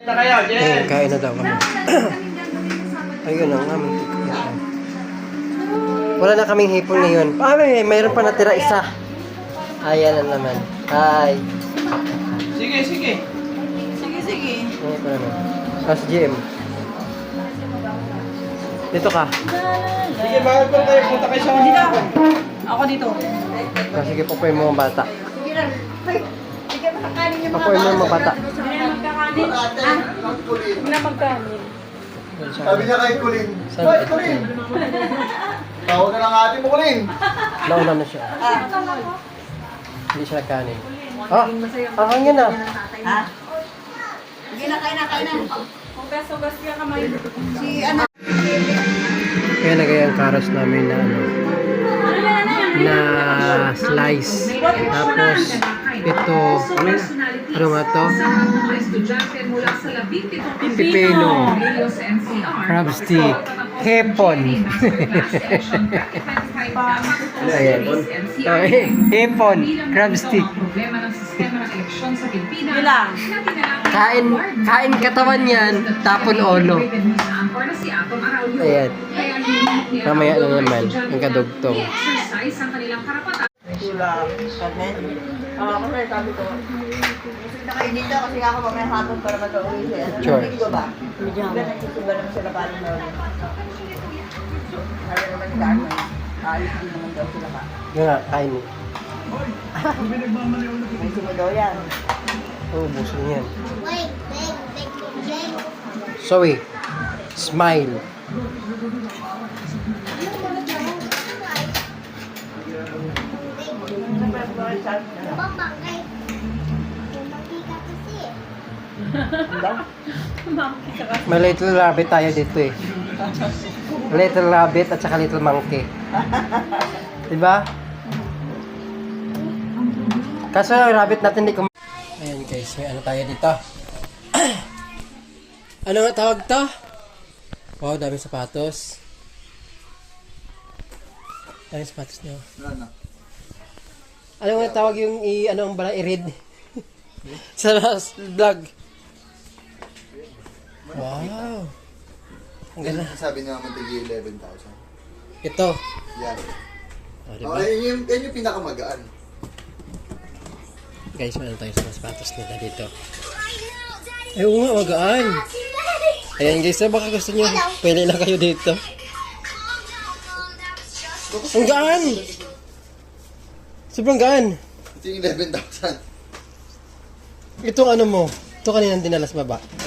Ayun, kain na daw kami. Ayun ang aming tikita. Wala na kaming hipon ngayon. Mayroon pa natira isa. Ayan na naman. Hi. Sige. Ano pa naman? Si GM. Dito ka. Sige, bakit po kayo? Punta kayo sa... Dito ako. Ako dito. Sige, pupuin mo ang bata. Sige, makakanin yung Pupuin mo ang bata. Hindi na magkakanin. Hindi na magkakanin. Sabi niya kay Kulin. Saan? Hoy, Kulin! Tawag ka ng ate mo, Kulin! Nauna na siya. Hindi siya nagkanin. Ang hangin na. Ha? Sige na, kain na. Hugas ka kamay. Si ano? Kaya nagayang karos namin na na slice. Tapos ito, ano nga to? Pipino, crab stick, hepon. Ayan. Hepon, crab stick. Bilang. Kain katawan yan, tapon ulo. Ayan. Mamaya na naman, ang kadugtong. Tulang. Carmen. Kasi sabi ko, na kayo dito kasi ako mamaya hapon para mag-uwi siya. Sure. Hindi ba? Medyo nagsusuba naman sila paano na ulit. Sabi naman si Carmen, aalis din naman daw sila pa. Yung nga, kain mo. May sumo daw yan. Oo, buso niyan. Zoe, smile. May little rabbit tayo dito eh. Little rabbit at saka little monkey. Diba? Kaso yung rabbit natin hindi kum... Ayan guys, may ano tayo dito. Ano nga tawag to? Wow, daming sapatos. Daming sapatos niyo. Ano nga tawag yung ano ang bala i-read? Sa vlog. Wow. Ang ganda. Sabi niya naman tigil 11,000. Ito. Yan. Oh, diba? Okay, yan yung pinakamagaan. Guys, meron tayo sa sapatos nila dito. Ay, oo nga, magaan. Ayan guys, baka gusto nyo, pwede lang kayo dito. Ang gaan! Sobrang gaan. Ito yung 11,000. Itong ano mo, ito kanina dinala sa baba.